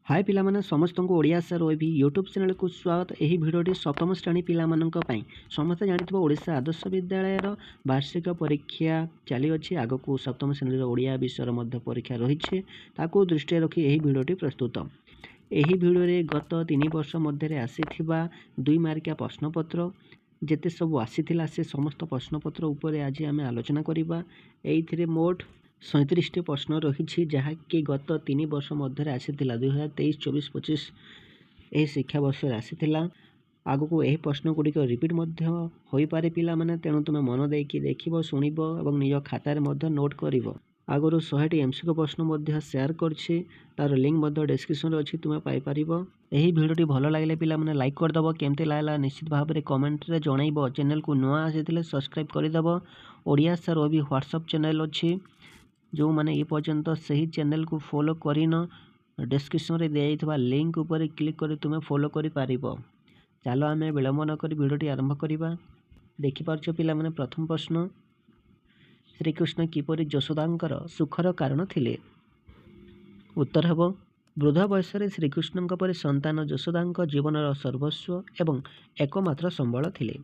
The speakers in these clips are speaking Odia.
हाय पिलामाने समस्त को ओडिया सर ओबी यूट्यूब चैनल को स्वागत। यही भिडियोटी सप्तम श्रेणी पिलामाननक पई समस्त जानिथिबो ओडिशा आदर्श विद्यालय वार्षिक परीक्षा चली अछि। आगो को सप्तम श्रेणी ओडिया विषय मध्य परीक्षा रही ताकू दृष्टि रखी यही भिडियोटी प्रस्तुत। यही भिडियो रे गत 3 वर्ष मध्य आसीथिबा 2 मार्किया प्रश्नपत्र जेते सब आसीथिला से समस्त प्रश्नपत्र उपरे आज आम आलोचना करिबा। एइथिरे मोट 37टी प्रश्न रही जहाँकि गत 3 वर्ष मध्य आसीथिला 2023-24-25 यह शिक्षा वर्ष आसीथिला। आगो को यही प्रश्न गुड़िक रिपीट हो पारे पिला माने, तेणु तुम मन देकी देखिबो सुनिबो एवं निज खातार मध्य नोट करिवो। आगरो 100टी एमसीक्यू प्रश्न मध्य शेयर करछि, तार लिंक मध्य डिस्क्रिप्शन रे अछि, तुम पाई परिबो। एही भिडियोटी भलो लागले पिला माने लाइक कर दबो, केमते लागला निश्चित भाव में कमेंट रे जणाइबो। चैनल को नुआ आसीथिले सब्सक्राइब कर दबो। ओडिया सर ओबी व्हाट्सएप चैनल अछि, जो माने ये पर्यंत सही चैनल को फॉलो करिन डिस्क्रिप्शन रे दिया लिंक ऊपर क्लिक कर तुम फॉलो करि पारिबो। चलो आम विलंब न करी भिडियोटी आरंभ करिबा। देखि पारछो पिला माने प्रथम प्रश्न, श्रीकृष्ण किपरि यशोदांकर सुखर कारण थिले? उत्तर हेबो वृद्ध बयस श्रीकृष्ण परि संतान यशोदांक जीवनर सर्वस्व एवं एकमात्र संबल थिले।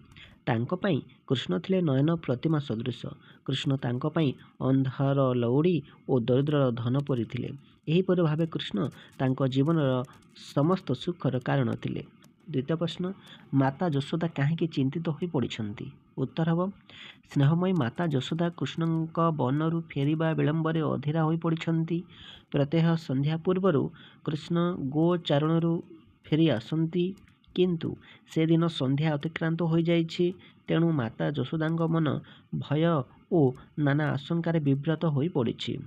तांको पई कृष्ण थिले नयन प्रतिमा सदृश। कृष्ण तांको पई अंधार लौड़ी और दरिद्र धन परि थिले। एहीपरि भावे कृष्ण तांको जीवनर समस्त सुखर कारण थिले। द्वितीय प्रश्न, माता यशोदा काहेकि चिंतित हो पड़िछंती? उत्तर हेबो स्नेहमयी माता यशोदा कृष्णଙ୍କ बनरू फेरिबा विलंबरे अधीरा हो पड़िछंती। प्रत्यह संध्या पूर्वरु कृष्ण गोचारणरू फेरी आसंती, किंतु से दिन संध्या अतिक्रांत हो जाइछि, तेणु माता यशोदांक मन भय और नाना आशंकार विव्रत हो पड़िछि।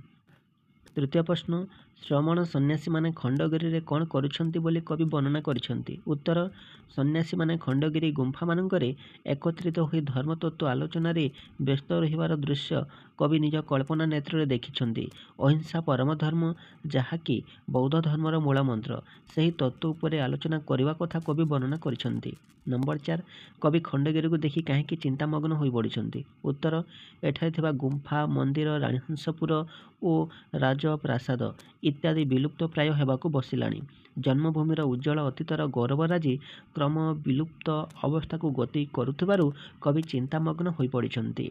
तृतीय प्रश्न, श्रमण सन्यासी माने खंडगिरी रे कौन करुछंती बोली कवि वर्णना करिछंती? उत्तर सन्यासी माने खंडगिरी गुंफा मानकरे एकत्रित होई धर्मतत्व आलोचना रे व्यस्त रहिबार दृश्य कवि निज कल्पना नेत्र रे देखिछंती। अहिंसा परम धर्म, जहाँकि बौद्ध धर्मर मूल मंत्र, सही तत्व उपरे आलोचना करने कथा कवि वर्णना करिछंती। नंबर 4, कवि खंडगिरी को देखि काहेकि चिंतामग्न हो पड़िछंती? उत्तर एठारे थिबा गुंफा, मंदिर, राणीहंसपुर और राजप्रासाद इत्यादि विलुप्त प्राय हेबाकू बसिलाणी। जन्मभूमिर उज्जवल अतीतर गौरवराजी क्रम विलुप्त अवस्था को गति करुथिबारु कवि चिंतामग्न हो पड़िछंती।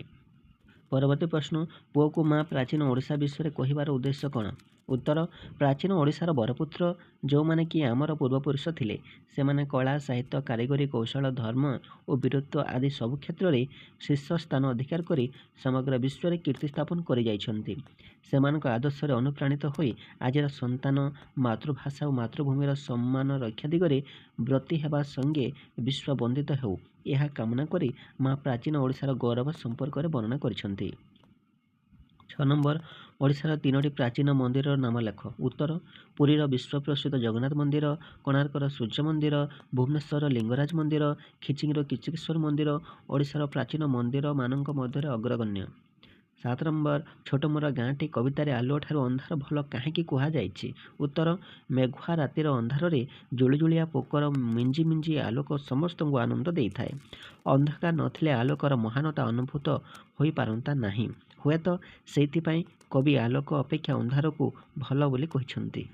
परवर्ती प्रश्न, पुओ को माँ प्राचीन ओडिशा विषय कहिबार उद्देश्य कौन? उत्तर प्राचीन ओडिशार बरपुत्र जो माने कि आमर पूर्वपुरुष थिले, से माने कला, साहित्य, कारीगरी, कौशल, धर्म और वीरत्व आदि सब क्षेत्र में शीर्ष स्थान अधिकार करी समग्र विश्व में कीर्ति स्थापन कर जाइछंती। सेमानक आदर्श अनुप्राणित होई आजिर संतान मातृभाषा और मातृभूमिर सम्मान रक्षा दिगरे ब्रती हेबा संगे विश्व वंदित हेउ, यह कामना करी माँ प्राचीन ओडिशार गौरव संपर्क में वर्णना करिछंती। 6 नंबर, ओडिशार 3टी प्राचीन मंदिर नाम लेख। उत्तर पुरीर विश्व प्रसिद्ध जगन्नाथ मंदिर, कोणार्कर सूर्य मंदिर, भुवनेश्वर लिंगराज मंदिर, खिचिंगर किचकेश्वर मंदिर ओडिशार प्राचीन मंदिर मानक मध्य अग्रगण्य। 7 नंबर, छोट मोर गाँटी कवितार आलुओ ठारू अंधार भल काहेकि कुहा जाइछि? उत्तर मेघुआ रातिर अंधार जुलिजुलिया पोकर मिंजी मिंजी आलोक समस्त को आनंद देइथाए। अंधकार नथिले आलोकर महानता अनुभूत होई पारंता नाही। हुएत सेइथिपाई कवि आलोक अपेक्षा अंधार को भल बोली कहिछंती।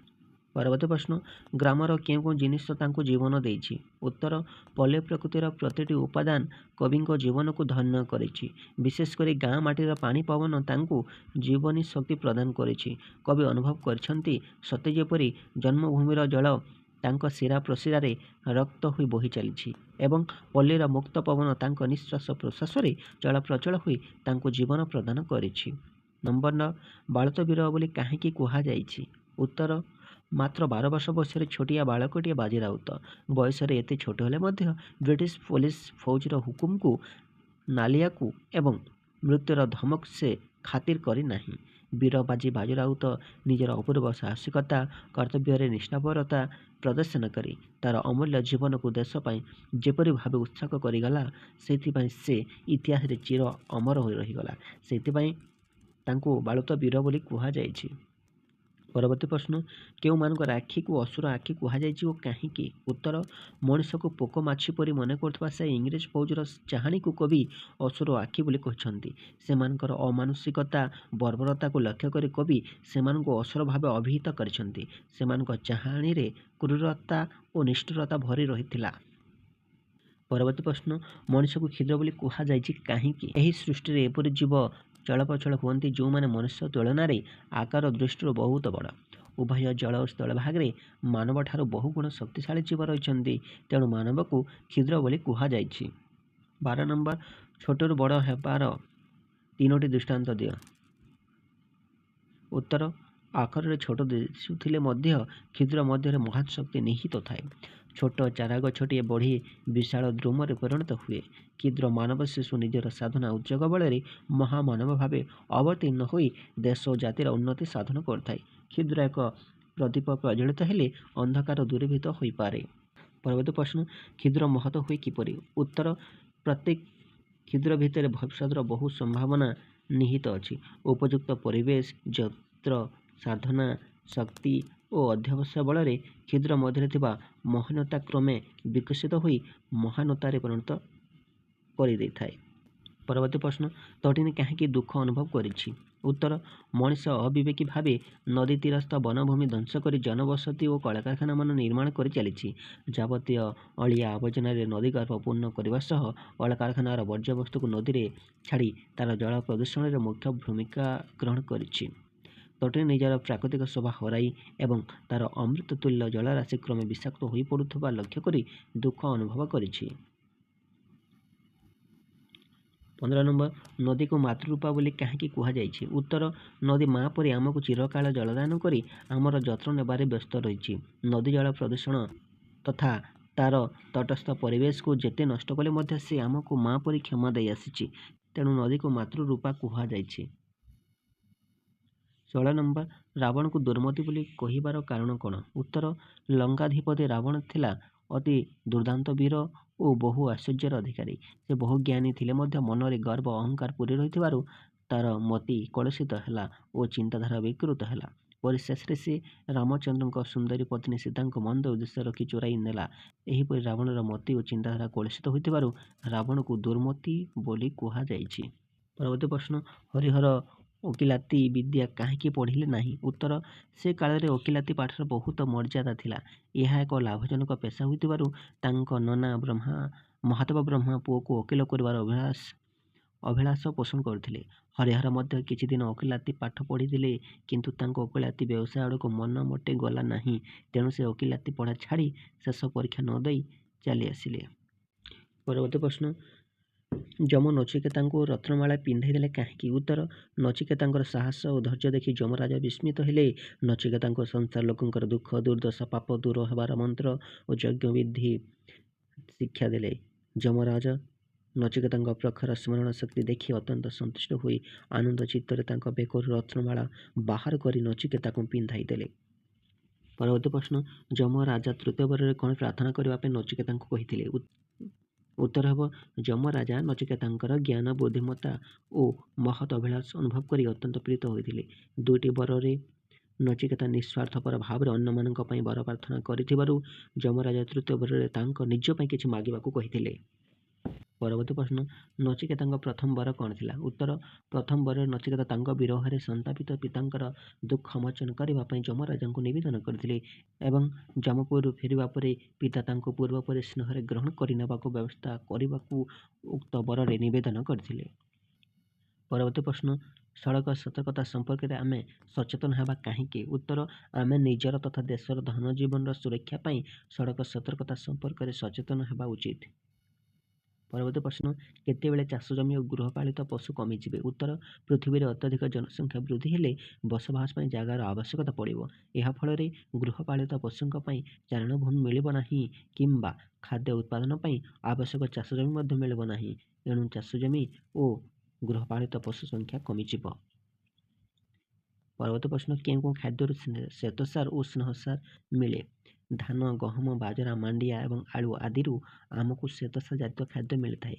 परवर्ती प्रश्न, ग्रामर केउ केउ जिनिस तांको जीवन देइछि? उत्तर पल्ले प्रकृतिर प्रतिटी उपादान कविंको जीवन को धन्य करिछि। विशेषकर गाँ माटीर पानी पवन तांको जीवनी शक्ति प्रदान करिछि। कवि अनुभव करिछंती सते जेपरि जन्मभूमिर जल तांको शिरा प्रशिरारे रक्त होई बोही चलिछि एवं पल्लीर मुक्त पवन तांको निश्वास प्रश्वास चल प्रचल होई तांको जीवन प्रदान करिछि। नंबर 9, बालतवीर बोली काहेकि कुहा जाइछि? उत्तर मात्र 12 वर्ष बयसर छोटिया बालकटिए बाजी राउत बयस एते छोट हेले मध्य ब्रिटिश पुलिस फौजर हुकुम को नालिया को एवं मृत्युर धमक से खातिर करी नाही। वीर बाजी बाजी राउत निजर अपूर्व साहसिकता कर्तव्य निष्ठापरता प्रदर्शन करी तार अमूल्य जीवन को देश पाई जेपरि भावे उत्सर्ग करिगला, सेथिपाई से इतिहास रे चिर अमर हो रहीगला। सेथिपाई तांको बालुत वीर बोली कुहा जाइछि। ପରବର୍ତ୍ତୀ ପ୍ରଶ୍ନ, କେଉଁମାନଙ୍କର ଆଖିକୁ ଅସୁର ଆଖି କୁହାଯାଇଛି ଓ କାହିଁକି? ଉତ୍ତର, ମଣିଷକୁ ପୋକ ମାଛି ପରି ମନେ କରୁଥିବା ସେ ଇଂରେଜ ଫୌଜର ଚାହାଣୀକୁ କବି ଅସୁର ଆଖି ବୋଲି କହିଛନ୍ତି। ସେମାନଙ୍କର ଅମାନୁଷିକତା ବର୍ବରତାକୁ ଲକ୍ଷ୍ୟ କରି କବି ସେମାନଙ୍କୁ ଅସୁର ଭାବେ ଅଭିହିତ କରିଛନ୍ତି। ସେମାନଙ୍କ ଚାହାଣୀରେ କ୍ରୂରତା ଓ ନିଷ୍ଠୁରତା ଭରି ରହିଥିଲା। ପରବର୍ତ୍ତୀ ପ୍ରଶ୍ନ, ମଣିଷକୁ କ୍ଷୁଦ୍ର ବୋଲି କୁହାଯାଇଛି କାହିଁକି? ଏହି ସୃଷ୍ଟିରେ ଏପରି ଜୀବ ଚଳପ୍ରଚଳ ହୁଅନ୍ତି ଯେଉଁମାନେ ମନୁଷ୍ୟ ତୁଳନାରେ ଆକାର ଦୃଷ୍ଟିରୁ ବହୁତ ବଡ଼। ଉଭୟ ଜଳ ଓ ସ୍ଥଳଭାଗରେ ମାନବଠାରୁ ବହୁଗୁଣ ଶକ୍ତିଶାଳୀ ଜୀବ ରହିଛନ୍ତି। ତେଣୁ ମାନବକୁ କ୍ଷୁଦ୍ର ବୋଲି କୁହାଯାଇଛି। 12 ନମ୍ବର, ଛୋଟରୁ ବଡ଼ ହେବାର 3ଟି ଦୃଷ୍ଟାନ୍ତ ଦିଅ। ଉତ୍ତର, ଆକାରରେ ଛୋଟ ଦିଶୁଥିଲେ ମଧ୍ୟ କ୍ଷୁଦ୍ର ମଧ୍ୟରେ ମହାନ୍ ଶକ୍ତି ନିହିତ ଥାଏ। ଛୋଟ ଚାରାଗଛଟିଏ ବଢ଼ି ବିଶାଳ ଦ୍ରୁମରେ ପରିଣତ ହୁଏ। କ୍ଷୁଦ୍ର ମାନବ ଶିଶୁ ନିଜର ସାଧନା ଉଦ୍ଯୋଗ ବଳରେ ମହାମାନବ ଭାବେ ଅବତୀର୍ଣ୍ଣ ହୋଇ ଦେଶ ଓ ଜାତିର ଉନ୍ନତି ସାଧନ କରିଥାଏ। କ୍ଷୁଦ୍ର ଏକ ପ୍ରଦୀପ ପ୍ରଜ୍ୱଳିତ ହେଲେ ଅନ୍ଧକାର ଦୂରୀଭୂତ ହୋଇପାରେ। ପରବର୍ତ୍ତୀ ପ୍ରଶ୍ନ, କ୍ଷୁଦ୍ର ମହତ ହୁଏ କିପରି? ଉତ୍ତର, ପ୍ରତ୍ୟେକ କ୍ଷୁଦ୍ର ଭିତରେ ଭବିଷ୍ୟତର ବହୁ ସମ୍ଭାବନା ନିହିତ ଅଛି। ଉପଯୁକ୍ତ ପରିବେଶ, ଯନ୍ତ୍ର, ସାଧନା, ଶକ୍ତି ଓ ଅଧ୍ୟବସାୟ ବଳରେ କ୍ଷୁଦ୍ର ମଧ୍ୟରେ ଥିବା ମହାନତା କ୍ରମେ ବିକଶିତ ହୋଇ ମହାନତାରେ ପରିଣତ କରିଦେଇଥାଏ। ପରବର୍ତ୍ତୀ ପ୍ରଶ୍ନ, ତଟିନୀ କାହିଁକି ଦୁଃଖ ଅନୁଭବ କରିଛି? ଉତ୍ତର, ମଣିଷ ଅବିବେକୀ ଭାବେ ନଦୀ ତୀରସ୍ଥ ବନଭୂମି ଧ୍ୱଂସ କରି ଜନବସତି ଓ କଳକାରଖାନାମାନ ନିର୍ମାଣ କରି ଚାଲିଛି। ଯାବତୀୟ ଅଳିଆ ଆବର୍ଜନାରେ ନଦୀଗର୍ଭ ପୂର୍ଣ୍ଣ କରିବା ସହ କଳକାରଖାନାର ବର୍ଜ୍ୟବସ୍ତୁକୁ ନଦୀରେ ଛାଡ଼ି ତାର ଜଳ ପ୍ରଦୂଷଣରେ ମୁଖ୍ୟ ଭୂମିକା ଗ୍ରହଣ କରିଛି। ତଟିନୀ ନିଜର ପ୍ରାକୃତିକ ଶୋଭା ହରାଇ ଏବଂ ତାର ଅମୃତତୁଲ୍ୟ ଜଳରାଶି କ୍ରମେ ବିଷାକ୍ତ ହୋଇପଡ଼ୁଥିବା ଲକ୍ଷ୍ୟ କରି ଦୁଃଖ ଅନୁଭବ କରିଛି। 15 ନମ୍ବର, ନଦୀକୁ ମାତୃରୂପା ବୋଲି କାହିଁକି କୁହାଯାଇଛି? ଉତ୍ତର, ନଦୀ ମା ପରି ଆମକୁ ଚିରକାଳ ଜଳଦାନ କରି ଆମର ଯତ୍ନ ନେବାରେ ବ୍ୟସ୍ତ ରହିଛି। ନଦୀ ଜଳ ପ୍ରଦୂଷଣ ତଥା ତାର ତଟସ୍ଥ ପରିବେଶକୁ ଯେତେ ନଷ୍ଟ କଲେ ମଧ୍ୟ ସେ ଆମକୁ ମା ପରି କ୍ଷମା ଦେଇ ଆସିଛି। ତେଣୁ ନଦୀକୁ ମାତୃରୂପା କୁହାଯାଇଛି। 16 ନମ୍ବର, ରାବଣକୁ ଦୁର୍ମତି ବୋଲି କହିବାର କାରଣ କ'ଣ? ଉତ୍ତର, ଲଙ୍କାଧିପତି ରାବଣ ଥିଲା ଅତି ଦୁର୍ଦାନ୍ତ ବୀର ଓ ବହୁ ଐଶ୍ୱର୍ଯ୍ୟର ଅଧିକାରୀ। ସେ ବହୁ ଜ୍ଞାନୀ ଥିଲେ ମଧ୍ୟ ମନରେ ଗର୍ବ ଅହଙ୍କାର ପୂରି ରହିଥିବାରୁ ତାର ମତି କଳୁଷିତ ହେଲା ଓ ଚିନ୍ତାଧାରା ବିକୃତ ହେଲା। ପରିଶେଷରେ ସେ ରାମଚନ୍ଦ୍ରଙ୍କ ସୁନ୍ଦରୀ ପତ୍ନୀ ସୀତାଙ୍କୁ ମନ୍ଦ ଉଦ୍ଦେଶ୍ୟ ରଖି ଚୋରାଇ ନେଲା। ଏହିପରି ରାବଣର ମତି ଓ ଚିନ୍ତାଧାରା କଳୁଷିତ ହୋଇଥିବାରୁ ରାବଣକୁ ଦୁର୍ମତି ବୋଲି କୁହାଯାଇଛି। ପରବର୍ତ୍ତୀ ପ୍ରଶ୍ନ, ହରିହର ଓକିଲାତି ବିଦ୍ୟା କାହିଁକି ପଢ଼ିଲେ ନାହିଁ? ଉତ୍ତର, ସେ କାଳରେ ଓକିଲାତି ପାଠର ବହୁତ ମର୍ଯ୍ୟାଦା ଥିଲା। ଏହା ଏକ ଲାଭଜନକ ପେଶା ହୋଇଥିବାରୁ ତାଙ୍କ ନନା ମହାଦେବ ବ୍ରହ୍ମା ପୁଅକୁ ଓକିଲ କରିବାର ଅଭିଳାଷ ପୋଷଣ କରିଥିଲେ। ହରିହର ମଧ୍ୟ କିଛିଦିନ ଓକିଲାତି ପାଠ ପଢ଼ିଥିଲେ, କିନ୍ତୁ ତାଙ୍କ ଓକିଲାତି ବ୍ୟବସାୟ ଆଡ଼କୁ ମନ ମୋଟେ ଗଲା ନାହିଁ। ତେଣୁ ସେ ଓକିଲାତି ପଢ଼ା ଛାଡ଼ି ଶେଷ ପରୀକ୍ଷା ନ ଦେଇ ଚାଲି ଆସିଲେ। ପରବର୍ତ୍ତୀ ପ୍ରଶ୍ନ, ଯମ ନଚିକେତାଙ୍କୁ ରତ୍ନମାଳା ପିନ୍ଧାଇ ଦେଲେ କାହିଁକି? ଉତ୍ତର, ନଚିକେତାଙ୍କର ସାହସ ଓ ଧୈର୍ଯ୍ୟ ଦେଖି ଯମରାଜ ବିସ୍ମିତ ହେଲେ। ନଚିକେତାଙ୍କୁ ସଂସାର ଲୋକଙ୍କର ଦୁଃଖ ଦୁର୍ଦ୍ଦଶା ପାପ ଦୂର ହେବାର ମନ୍ତ୍ର ଓ ଯଜ୍ଞ ବିଧି ଶିକ୍ଷା ଦେଲେ। ଯମରାଜ ନଚିକେତାଙ୍କ ପ୍ରଖର ସ୍ମରଣ ଶକ୍ତି ଦେଖି ଅତ୍ୟନ୍ତ ସନ୍ତୁଷ୍ଟ ହୋଇ ଆନନ୍ଦ ଚିତ୍ତରେ ତାଙ୍କ ବେକରୁ ରତ୍ନମାଳା ବାହାର କରି ନଚିକେତାକୁ ପିନ୍ଧାଇ ଦେଲେ। ପରବର୍ତ୍ତୀ ପ୍ରଶ୍ନ, ଯମରାଜା ତୃତୀୟ ବରରେ କ'ଣ ପ୍ରାର୍ଥନା କରିବା ପାଇଁ ନଚିକେତାଙ୍କୁ କହିଥିଲେ? ଉତ୍ତର ହେବ, ଯମରାଜା ନଚିକେତାଙ୍କର ଜ୍ଞାନ ବୁଦ୍ଧିମତ୍ତା ଓ ମହତ୍ ଅଭିଳାଷ ଅନୁଭବ କରି ଅତ୍ୟନ୍ତ ପ୍ରୀତ ହୋଇଥିଲେ। 2ଟି ବରରେ ନଚିକେତା ନିଃସ୍ୱାର୍ଥପର ଭାବରେ ଅନ୍ୟମାନଙ୍କ ପାଇଁ ବର ପ୍ରାର୍ଥନା କରିଥିବାରୁ ଯମରାଜା ତୃତୀୟ ବରରେ ତାଙ୍କ ନିଜ ପାଇଁ କିଛି ମାଗିବାକୁ କହିଥିଲେ। ପରବର୍ତ୍ତୀ ପ୍ରଶ୍ନ, ନଚିକେତାଙ୍କ ପ୍ରଥମ ବର କ'ଣ ଥିଲା? ଉତ୍ତର, ପ୍ରଥମ ବରରେ ନଚିକେତା ତାଙ୍କ ବିରହରେ ସନ୍ତାପିତ ପିତାଙ୍କର ଦୁଃଖ ମୋଚନ କରିବା ପାଇଁ ଯମରାଜାଙ୍କୁ ନିବେଦନ କରିଥିଲେ ଏବଂ ଯମପୁରରୁ ଫେରିବା ପରେ ପିତା ତାଙ୍କୁ ପୂର୍ବ ପରି ସ୍ନେହରେ ଗ୍ରହଣ କରି ନେବାକୁ ବ୍ୟବସ୍ଥା କରିବାକୁ ଉକ୍ତ ବରରେ ନିବେଦନ କରିଥିଲେ। ପରବର୍ତ୍ତୀ ପ୍ରଶ୍ନ, ସଡ଼କ ସତର୍କତା ସମ୍ପର୍କରେ ଆମେ ସଚେତନ ହେବା କାହିଁକି? ଉତ୍ତର, ଆମେ ନିଜର ତଥା ଦେଶର ଧନ ଜୀବନର ସୁରକ୍ଷା ପାଇଁ ସଡ଼କ ସତର୍କତା ସମ୍ପର୍କରେ ସଚେତନ ହେବା ଉଚିତ। ପରବର୍ତ୍ତୀ ପ୍ରଶ୍ନ, କେତେବେଳେ ଚାଷ ଜମି ଓ ଗୃହପାଳିତ ପଶୁ କମିଯିବେ? ଉତ୍ତର, ପୃଥିବୀରେ ଅତ୍ୟଧିକ ଜନସଂଖ୍ୟା ବୃଦ୍ଧି ହେଲେ ବସବାସ ପାଇଁ ଜାଗାର ଆବଶ୍ୟକତା ପଡ଼ିବ। ଏହା ଫଳରେ ଗୃହପାଳିତ ପଶୁଙ୍କ ପାଇଁ ଚାରଣଭୂମି ମିଳିବ ନାହିଁ କିମ୍ବା ଖାଦ୍ୟ ଉତ୍ପାଦନ ପାଇଁ ଆବଶ୍ୟକ ଚାଷ ଜମି ମଧ୍ୟ ମିଳିବ ନାହିଁ। ଏଣୁ ଚାଷ ଜମି ଓ ଗୃହପାଳିତ ପଶୁ ସଂଖ୍ୟା କମିଯିବ। ପରବର୍ତ୍ତୀ ପ୍ରଶ୍ନ, କେଉଁ କେଉଁ ଖାଦ୍ୟରୁ ଶ୍ୱେତସାର ଓ ସ୍ନେହସାର ମିଳେ? ଧାନ, ଗହମ, ବାଜରା, ମାଣ୍ଡିଆ ଏବଂ ଆଳୁ ଆଦିରୁ ଆମକୁ ଶ୍ୱେତସାର ଜାତୀୟ ଖାଦ୍ୟ ମିଳିଥାଏ।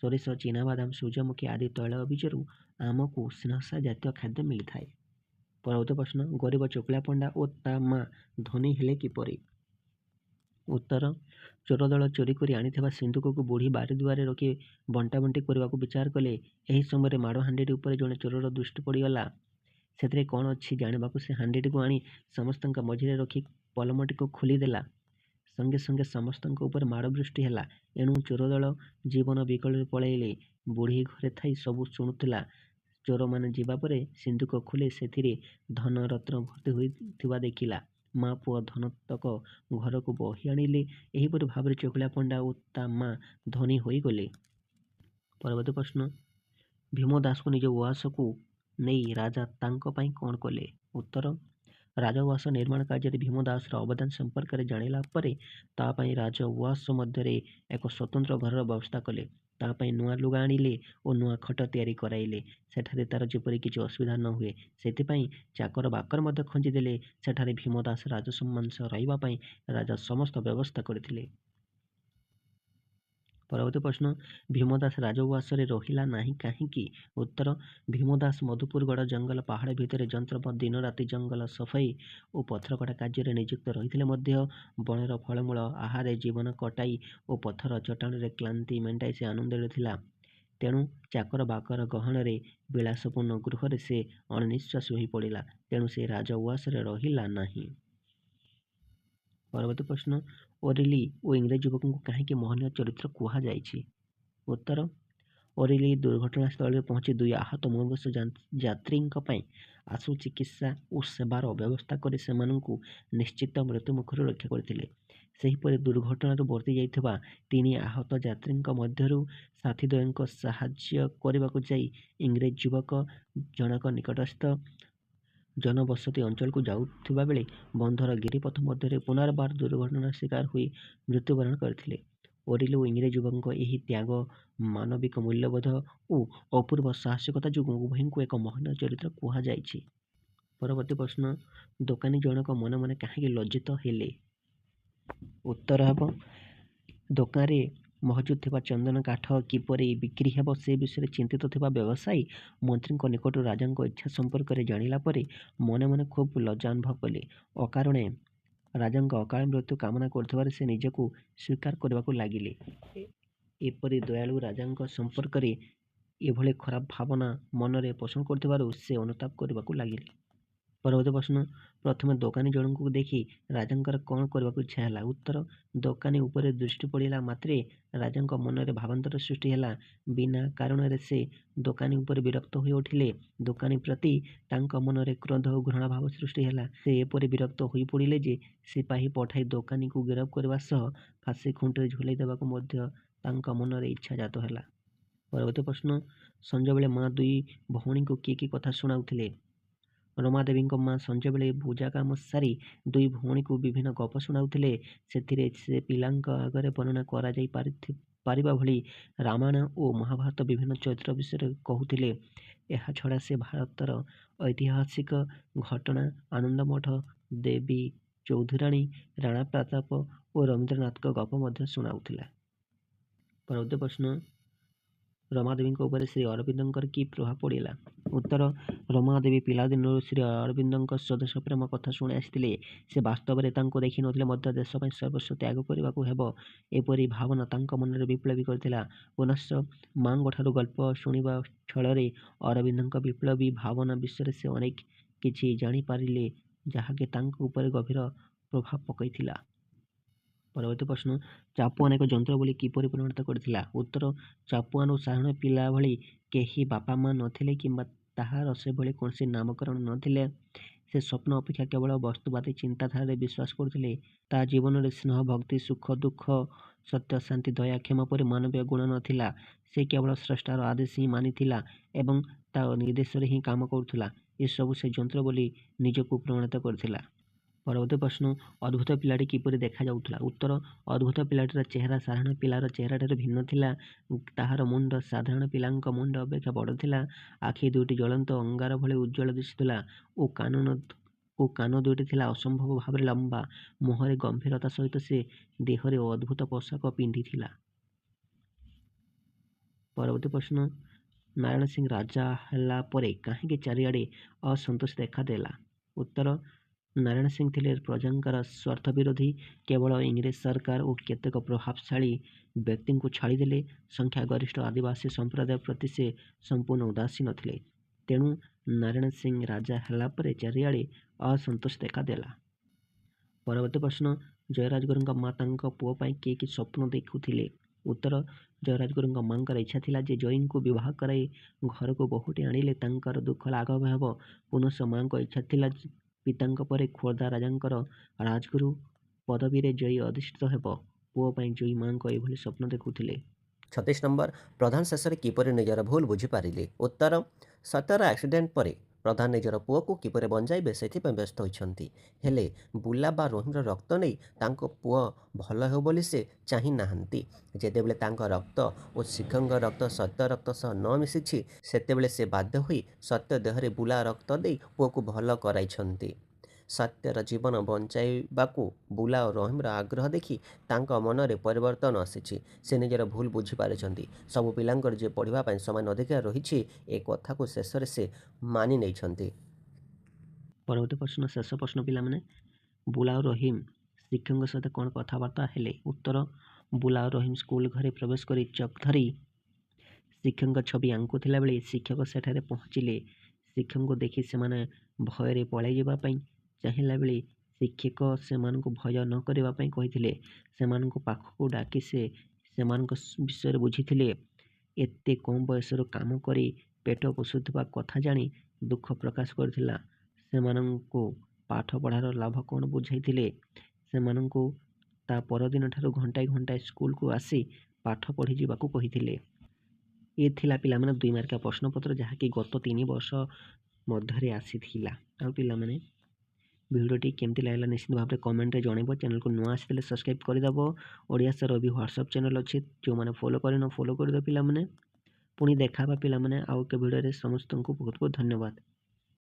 ସୋରିଷ, ଚିନାବାଦାମ, ସୂର୍ଯ୍ୟମୁଖୀ ଆଦି ତୈଳବୀଜରୁ ଆମକୁ ସ୍ନେହସାର ଜାତୀୟ ଖାଦ୍ୟ ମିଳିଥାଏ। ପରବର୍ତ୍ତୀ ପ୍ରଶ୍ନ, ଗରିବ ଚକୁଳିଆ ପଣ୍ଡା ଓ ତା ମା ଧନୀ ହେଲେ କିପରି? ଉତ୍ତର, ଚୋର ଦଳ ଚୋରି କରି ଆଣିଥିବା ସିନ୍ଦୁକକୁ ବୁଢ଼ୀ ବାରି ଦୁଆରେ ରଖି ବଣ୍ଟାବଣ୍ଟି କରିବାକୁ ବିଚାର କଲେ। ଏହି ସମୟରେ ମାଡ଼ ହାଣ୍ଡିଟି ଉପରେ ଜଣେ ଚୋରର ଦୃଷ୍ଟି ପଡ଼ିଗଲା। ସେଥିରେ କ'ଣ ଅଛି ଜାଣିବାକୁ ସେ ହାଣ୍ଡିଟିକୁ ଆଣି ସମସ୍ତଙ୍କ ମଝିରେ ରଖି ପଲମଟିକୁ ଖୋଲିଦେଲା। ସଙ୍ଗେ ସଙ୍ଗେ ସମସ୍ତଙ୍କ ଉପରେ ମାଡ଼ ବୃଷ୍ଟି ହେଲା। ଏଣୁ ଚୋର ଦଳ ଜୀବନ ବିକଳରେ ପଳାଇଲେ। ବୁଢ଼ୀ ଘରେ ଥାଇ ସବୁ ଶୁଣୁଥିଲା। ଚୋରମାନେ ଯିବା ପରେ ସିନ୍ଦୁକ ଖୋଲି ସେଥିରେ ଧନ ରତ୍ନ ଭର୍ତ୍ତି ହୋଇଥିବା ଦେଖିଲା। ମା ପୁଅ ଧନତକ ଘରକୁ ବହି ଆଣିଲେ। ଏହିପରି ଭାବରେ ଚକୁଳିଆ ପଣ୍ଡା ଓ ତା ମା ଧନୀ ହୋଇଗଲେ। ପରବର୍ତ୍ତୀ ପ୍ରଶ୍ନ, ଭୀମ ଦାସଙ୍କୁ ନିଜ ଉଆସକୁ ନେଇ ରାଜା ତାଙ୍କ ପାଇଁ କ'ଣ କଲେ? ଉତ୍ତର, ରାଜ ଉଆସ ନିର୍ମାଣ କାର୍ଯ୍ୟରେ ଭୀମ ଦାସର ଅବଦାନ ସମ୍ପର୍କରେ ଜାଣିଲା ପରେ ତା ପାଇଁ ରାଜ ଉଆସ ମଧ୍ୟରେ ଏକ ସ୍ୱତନ୍ତ୍ର ଘରର ବ୍ୟବସ୍ଥା କଲେ। ତା ପାଇଁ ନୂଆ ଲୁଗା ଆଣିଲେ ଓ ନୂଆ ଖଟ ତିଆରି କରାଇଲେ। ସେଠାରେ ତାର ଯେପରି କିଛି ଅସୁବିଧା ନ ହୁଏ ସେଥିପାଇଁ ଚାକର ବାକର ମଧ୍ୟ ଖଞ୍ଜିଦେଲେ। ସେଠାରେ ଭୀମ ଦାସ ରାଜ ସମ୍ମାନ ସହ ରହିବା ପାଇଁ ରାଜା ସମସ୍ତ ବ୍ୟବସ୍ଥା କରିଥିଲେ। ପରବର୍ତ୍ତୀ ପ୍ରଶ୍ନ, ଭୀମ ଦାସ ରାଜ ଉଆସରେ ରହିଲା ନାହିଁ କାହିଁକି? ଉତ୍ତର, ଭୀମ ଦାସ ମଧୁପୁରଗଡ଼ ଜଙ୍ଗଲ ପାହାଡ଼ ଭିତରେ ଯନ୍ତ୍ରବତ୍ ଦିନ ରାତି ଜଙ୍ଗଲ ସଫାଇ ଓ ପଥର କଟା କାର୍ଯ୍ୟରେ ନିଯୁକ୍ତ ରହିଥିଲେ ମଧ୍ୟ ବଣର ଫଳମୂଳ ଆହାରରେ ଜୀବନ କଟାଇ ଓ ପଥର ଚଟାଣରେ କ୍ଳାନ୍ତି ମେଣ୍ଟାଇ ସେ ଆନନ୍ଦରେ ଥିଲା। ତେଣୁ ଚାକର ବାକର ଗହଣରେ ବିଳାସପୂର୍ଣ୍ଣ ଗୃହରେ ସେ ଅଣନିଶ୍ୱାସୀ ହୋଇ ପଡ଼ିଲା। ତେଣୁ ସେ ରାଜ ଉଆସରେ ରହିଲା ନାହିଁ। ପରବର୍ତ୍ତୀ ପ୍ରଶ୍ନ, ଓରିଲି ଓ ଇଂରେଜ ଯୁବକଙ୍କୁ କାହିଁକି ମହନୀୟ ଚରିତ୍ର କୁହାଯାଇଛି? ଉତ୍ତର, ଓରିଲି ଦୁର୍ଘଟଣାସ୍ଥଳରେ ପହଞ୍ଚି ଦୁଇ ଆହତ ମୁମୂର୍ଷୁ ଯାତ୍ରୀଙ୍କ ପାଇଁ ଆଶୁ ଚିକିତ୍ସା ଓ ସେବାର ବ୍ୟବସ୍ଥା କରି ସେମାନଙ୍କୁ ନିଶ୍ଚିତ ମୃତ୍ୟୁମୁଖରୁ ରକ୍ଷା କରିଥିଲେ। ସେହିପରି ଦୁର୍ଘଟଣାରୁ ବର୍ତ୍ତି ଯାଇଥିବା 3 ଆହତ ଯାତ୍ରୀଙ୍କ ମଧ୍ୟରୁ ସାଥୀଦ୍ୱୟଙ୍କ ସାହାଯ୍ୟ କରିବାକୁ ଯାଇ ଇଂରେଜ ଯୁବକ ଜଣକ ନିକଟସ୍ଥ ଜନବସତି ଅଞ୍ଚଳକୁ ଯାଉଥିବା ବେଳେ ବନ୍ଧର ଗିରିପଥ ମଧ୍ୟରେ ପୁନର୍ବାର ଦୁର୍ଘଟଣାର ଶିକାର ହୋଇ ମୃତ୍ୟୁବରଣ କରିଥିଲେ। ଓରିଲି ଓ ଇଂରେଜ ଯୁବକଙ୍କ ଏହି ତ୍ୟାଗ, ମାନବିକ ମୂଲ୍ୟବୋଧ ଓ ଅପୂର୍ବ ସାହସିକତା ଯୋଗୁଁ ଉଭୟଙ୍କୁ ଏକ ମହନୀୟ ଚରିତ୍ର କୁହାଯାଇଛି। ପରବର୍ତ୍ତୀ ପ୍ରଶ୍ନ, ଦୋକାନୀ ଜଣକ ମନେ ମନେ କାହିଁକି ଲଜ୍ଜିତ ହେଲେ? ଉତ୍ତର ହେବ, ଦୋକାନରେ ମହଜୁଦ ଥିବା ଚନ୍ଦନ କାଠ କିପରି ବିକ୍ରି ହେବ ସେ ବିଷୟରେ ଚିନ୍ତିତ ଥିବା ବ୍ୟବସାୟୀ ମନ୍ତ୍ରୀଙ୍କ ନିକଟରୁ ରାଜାଙ୍କ ଇଚ୍ଛା ସମ୍ପର୍କରେ ଜାଣିଲା ପରେ ମନେ ମନେ ଖୁବ୍ ଲଜ୍ଜା ଅନୁଭବ କଲେ। ଅକାରଣେ ରାଜାଙ୍କ ଅକାଳ ମୃତ୍ୟୁ କାମନା କରୁଥିବାରୁ ସେ ନିଜକୁ ସ୍ୱୀକାର କରିବାକୁ ଲାଗିଲେ। ଏପରି ଦୟାଳୁ ରାଜାଙ୍କ ସମ୍ପର୍କରେ ଏଭଳି ଖରାପ ଭାବନା ମନରେ ପୋଷଣ କରୁଥିବାରୁ ସେ ଅନୁତାପ କରିବାକୁ ଲାଗିଲେ। ପରବର୍ତ୍ତୀ ପ୍ରଶ୍ନ, ପ୍ରଥମେ ଦୋକାନୀ ଜଣଙ୍କୁ ଦେଖି ରାଜାଙ୍କର କ'ଣ କରିବାକୁ ଇଚ୍ଛା ହେଲା? ଉତ୍ତର, ଦୋକାନୀ ଉପରେ ଦୃଷ୍ଟି ପଡ଼ିଲା ମାତ୍ରେ ରାଜାଙ୍କ ମନରେ ଭାବାନ୍ତର ସୃଷ୍ଟି ହେଲା। ବିନା କାରଣରେ ସେ ଦୋକାନୀ ଉପରେ ବିରକ୍ତ ହୋଇ ଉଠିଲେ। ଦୋକାନୀ ପ୍ରତି ତାଙ୍କ ମନରେ କ୍ରୋଧ ଓ ଘୃଣା ଭାବ ସୃଷ୍ଟି ହେଲା। ସେ ଏପରି ବିରକ୍ତ ହୋଇପଡ଼ିଲେ ଯେ ସିପାହୀ ପଠାଇ ଦୋକାନୀକୁ ଗିରଫ କରିବା ସହ ଫାଶୀ ଖୁଣ୍ଟରେ ଝୁଲାଇ ଦେବାକୁ ମଧ୍ୟ ତାଙ୍କ ମନରେ ଇଚ୍ଛା ଜାତ ହେଲା। ପରବର୍ତ୍ତୀ ପ୍ରଶ୍ନ, ସଞ୍ଜବେଳେ ମା ଦୁଇ ଭଉଣୀଙ୍କୁ କି କି କଥା ଶୁଣାଉଥିଲେ? ରମାଦେବୀଙ୍କ ମା ସଞ୍ଜବେଳେ ପୂଜା କାମ ସାରି ଦୁଇ ଭଉଣୀକୁ ବିଭିନ୍ନ ଗପ ଶୁଣାଉଥିଲେ। ସେଥିରେ ସେ ପିଲାଙ୍କ ଆଗରେ ବର୍ଣ୍ଣନା କରାଯାଇ ପାରିବା ଭଳି ରାମାୟଣ ଓ ମହାଭାରତ ବିଭିନ୍ନ ଚରିତ୍ର ବିଷୟରେ କହୁଥିଲେ। ଏହାଛଡ଼ା ସେ ଭାରତର ଐତିହାସିକ ଘଟଣା, ଆନନ୍ଦମଠ, ଦେବୀ ଚୌଧୁରାଣୀ, ରାଣା ପ୍ରତାପ ଓ ରବୀନ୍ଦ୍ରନାଥଙ୍କ ଗପ ମଧ୍ୟ ଶୁଣାଉଥିଲା। ପରବର୍ତ୍ତୀ ପ୍ରଶ୍ନ, ରମାଦେବୀଙ୍କ ଉପରେ ଶ୍ରୀ ଅରବିନ୍ଦଙ୍କର କି ପ୍ରଭାବ ପଡ଼ିଲା? ଉତ୍ତର, ରମାଦେବୀ ପିଲାଦିନରୁ ଶ୍ରୀ ଅରବିନ୍ଦଙ୍କ ସ୍ୱଦେଶ ପ୍ରେମ କଥା ଶୁଣି ଆସିଥିଲେ। ସେ ବାସ୍ତବରେ ତାଙ୍କୁ ଦେଖିନଥିଲେ ମଧ୍ୟ ଦେଶ ପାଇଁ ସର୍ବସ୍ୱ ତ୍ୟାଗ କରିବାକୁ ହେବ ଏପରି ଭାବନା ତାଙ୍କ ମନରେ ବିପ୍ଳବୀ କରିଥିଲା। ପୁନଶ୍ଚ ମା'ଙ୍କଠାରୁ ଗଳ୍ପ ଶୁଣିବା ଛଳରେ ଅରବିନ୍ଦଙ୍କ ବିପ୍ଳବୀ ଭାବନା ବିଷୟରେ ସେ ଅନେକ କିଛି ଜାଣିପାରିଲେ ଯାହାକି ତାଙ୍କ ଉପରେ ଗଭୀର ପ୍ରଭାବ ପକାଇଥିଲା। ପରବର୍ତ୍ତୀ ପ୍ରଶ୍ନ, ଚାପୁଆନ ଏକ ଯନ୍ତ୍ର ବୋଲି କିପରି ପରିଣତ କରିଥିଲା? ଉତ୍ତର, ଚାପୁଆନ ସାଧାରଣ ପିଲା ଭଳି କେହି ବାପା ମା ନଥିଲେ କିମ୍ବା ତାହାର ସେଭଳି କୌଣସି ନାମକରଣ ନଥିଲେ। ସେ ସ୍ୱପ୍ନ ଅପେକ୍ଷା କେବଳ ବସ୍ତୁବାଦୀ ଚିନ୍ତାଧାରାରେ ବିଶ୍ୱାସ କରୁଥିଲେ। ତା ଜୀବନରେ ସ୍ନେହ, ଭକ୍ତି, ସୁଖ ଦୁଃଖ, ସତ୍ୟ, ଶାନ୍ତି, ଦୟା, କ୍ଷମା ପରି ମାନବୀୟ ଗୁଣ ନଥିଲା। ସେ କେବଳ ସ୍ରଷ୍ଟାର ଆଦେଶ ହିଁ ମାନିଥିଲା ଏବଂ ତା ନିର୍ଦ୍ଦେଶରେ ହିଁ କାମ କରୁଥିଲା। ଏସବୁ ସେ ଯନ୍ତ୍ର ବୋଲି ନିଜକୁ ପ୍ରମାଣିତ କରିଥିଲା। ପରବର୍ତ୍ତୀ ପ୍ରଶ୍ନ, ଅଦ୍ଭୁତ ପିଲାଟି କିପରି ଦେଖାଯାଉଥିଲା? ଉତ୍ତର, ଅଦ୍ଭୁତ ପିଲାଟିର ଚେହେରା ସାଧାରଣ ପିଲାର ଚେହେରାଠାରୁ ଭିନ୍ନ ଥିଲା। ତାହାର ମୁଣ୍ଡ ସାଧାରଣ ପିଲାଙ୍କ ମୁଣ୍ଡ ଅପେକ୍ଷା ବଡ଼ ଥିଲା। ଆଖି ଦୁଇଟି ଜ୍ୱଳନ୍ତ ଅଙ୍ଗାର ଭଳି ଉଜ୍ଜ୍ୱଳ ଦିଶୁଥିଲା ଓ କାନ ଦୁଇଟି ଥିଲା ଅସମ୍ଭବ ଭାବରେ ଲମ୍ବା। ମୁହଁରେ ଗମ୍ଭୀରତା ସହିତ ସେ ଦେହରେ ଅଦ୍ଭୁତ ପୋଷାକ ପିନ୍ଧିଥିଲା। ପରବର୍ତ୍ତୀ ପ୍ରଶ୍ନ, ନାରାୟଣ ସିଂ ରାଜା ହେଲା ପରେ କାହିଁକି ଚାରିଆଡ଼େ ଅସନ୍ତୋଷ ଦେଖାଦେଲା? ଉତ୍ତର, ନାରାୟଣ ସିଂ ଥିଲେ ପ୍ରଜାଙ୍କର ସ୍ୱାର୍ଥ ବିରୋଧୀ। କେବଳ ଇଂରେଜ ସରକାର ଓ କେତେକ ପ୍ରଭାବଶାଳୀ ବ୍ୟକ୍ତିଙ୍କୁ ଛାଡ଼ିଦେଲେ ସଂଖ୍ୟାଗରିଷ୍ଠ ଆଦିବାସୀ ସମ୍ପ୍ରଦାୟ ପ୍ରତି ସେ ସମ୍ପୂର୍ଣ୍ଣ ଉଦାସୀନ ଥିଲେ। ତେଣୁ ନାରାୟଣ ସିଂ ରାଜା ହେଲା ପରେ ଚାରିଆଡ଼େ ଅସନ୍ତୋଷ ଦେଖାଦେଲା। ପରବର୍ତ୍ତୀ ପ୍ରଶ୍ନ, ଜୟରାଜଗୁରୁଙ୍କ ମା ତାଙ୍କ ପୁଅ ପାଇଁ କି କି ସ୍ୱପ୍ନ ଦେଖୁଥିଲେ? ଉତ୍ତର, ଜୟରାଜଗୁରୁଙ୍କ ମାଙ୍କର ଇଚ୍ଛା ଥିଲା ଯେ ଜୟୀଙ୍କୁ ବିବାହ କରାଇ ଘରକୁ ବୋହୂଟି ଆଣିଲେ ତାଙ୍କର ଦୁଃଖ ଲାଘବ ହେବ। ପୁନଶ୍ଚ ମାଙ୍କ ଇଚ୍ଛା ଥିଲା ପିତାଙ୍କ ପରେ ଖୋର୍ଦ୍ଧା ରାଜାଙ୍କର ରାଜଗୁରୁ ପଦବୀରେ ଜୟୀ ଅଧିଷ୍ଠିତ ହେବ। ପୁଅ ପାଇଁ ଜୟୀ ମାଙ୍କ ଏଭଳି ସ୍ୱପ୍ନ ଦେଖୁଥିଲେ। 36 ନମ୍ବର, ପ୍ରଧାନ ଶେଷରେ କିପରି ନିଜର ଭୁଲ ବୁଝିପାରିଲେ? ଉତ୍ତର, ସତ୍ୟର ଆକ୍ସିଡେଣ୍ଟ ପରେ ପ୍ରଧାନ ନିଜର ପୁଅକୁ କିପରି ବଞ୍ଚାଇବେ ସେଥିପାଇଁ ବ୍ୟସ୍ତ ହୋଇଛନ୍ତି। ହେଲେ ବୁଲା ବା ରହିମର ରକ୍ତ ନେଇ ତାଙ୍କ ପୁଅ ଭଲ ହେଉ ବୋଲି ସେ ଚାହିଁ ନାହାନ୍ତି। ଯେତେବେଳେ ତାଙ୍କ ରକ୍ତ ଓ ଶିକ୍ଷକଙ୍କ ରକ୍ତ ସତ୍ୟ ରକ୍ତ ସହ ନ ମିଶିଛି ସେତେବେଳେ ସେ ବାଧ୍ୟ ହୋଇ ସତ୍ୟ ଦେହରେ ବୁଲା ରକ୍ତ ଦେଇ ପୁଅକୁ ଭଲ କରାଇଛନ୍ତି। ସତ୍ୟର ଜୀବନ ବଞ୍ଚାଇବାକୁ ବୁଲା ଓ ରହିମର ଆଗ୍ରହ ଦେଖି ତାଙ୍କ ମନରେ ପରିବର୍ତ୍ତନ ଆସିଛି। ସେ ନିଜର ଭୁଲ ବୁଝିପାରିଛନ୍ତି। ସବୁ ପିଲାଙ୍କର ଯେ ପଢ଼ିବା ପାଇଁ ସମାନ ଅଧିକାର ରହିଛି ଏ କଥାକୁ ଶେଷରେ ସେ ମାନି ନେଇଛନ୍ତି। ପରବର୍ତ୍ତୀ ପ୍ରଶ୍ନ, ଶେଷ ପ୍ରଶ୍ନ ପିଲାମାନେ, ବୁଲା ଓ ରହିମ ଶିକ୍ଷକଙ୍କ ସହିତ କ'ଣ କଥାବାର୍ତ୍ତା ହେଲେ? ଉତ୍ତର, ବୁଲା ଓ ରହିମ ସ୍କୁଲ ଘରେ ପ୍ରବେଶ କରି ଚକ୍ ଧରି ଶିକ୍ଷକଙ୍କ ଛବି ଆଙ୍କୁଥିଲା ବେଳେ ଶିକ୍ଷକ ସେଠାରେ ପହଞ୍ଚିଲେ। ଶିକ୍ଷକଙ୍କୁ ଦେଖି ସେମାନେ ଭୟରେ ପଳାଇ ଯିବା ପାଇଁ ଚାହିଁଲା ବେଳେ ଶିକ୍ଷକ ସେମାନଙ୍କୁ ଭୟ ନ କରିବା ପାଇଁ କହିଥିଲେ। ସେମାନଙ୍କୁ ପାଖକୁ ଡାକି ସେ ସେମାନଙ୍କ ବିଷୟରେ ବୁଝିଥିଲେ। ଏତେ କମ୍ ବୟସରୁ କାମ କରି ପେଟ ପୋଷୁଥିବା କଥା ଜାଣି ଦୁଃଖ ପ୍ରକାଶ କରିଥିଲା। ସେମାନଙ୍କୁ ପାଠ ପଢ଼ାର ଲାଭ କ'ଣ ବୁଝାଇଥିଲେ। ସେମାନଙ୍କୁ ତା ପରଦିନଠାରୁ ଘଣ୍ଟାଏ ଘଣ୍ଟାଏ ସ୍କୁଲକୁ ଆସି ପାଠ ପଢ଼ି ଯିବାକୁ କହିଥିଲେ। ଏ ଥିଲା ପିଲାମାନେ 2 ମାର୍କିଆ ପ୍ରଶ୍ନପତ୍ର ଯାହାକି ଗତ 3 ବର୍ଷ ମଧ୍ୟରେ ଆସିଥିଲା। ଆଉ ପିଲାମାନେ ଭିଡ଼ିଓଟି କେମିତି ଲାଗିଲା ନିଶ୍ଚିତ ଭାବରେ କମେଣ୍ଟରେ ଜଣାଇବ। ଚ୍ୟାନେଲକୁ ନୂଆ ଆସିଥିଲେ ସବସ୍କ୍ରାଇବ୍ କରିଦେବ। ଓଡ଼ିଆ ସାର୍ ରବି ହ୍ୱାଟ୍ସଆପ୍ ଚ୍ୟାନେଲ୍ ଅଛି, ଯେଉଁମାନେ ଫଲୋ କରିନ ଫଲୋ କରିଦେବ ପିଲାମାନେ। ପୁଣି ଦେଖା ହେବା ପିଲାମାନେ ଆଉ ଏକ ଭିଡ଼ିଓରେ। ସମସ୍ତଙ୍କୁ ବହୁତ ବହୁତ ଧନ୍ୟବାଦ।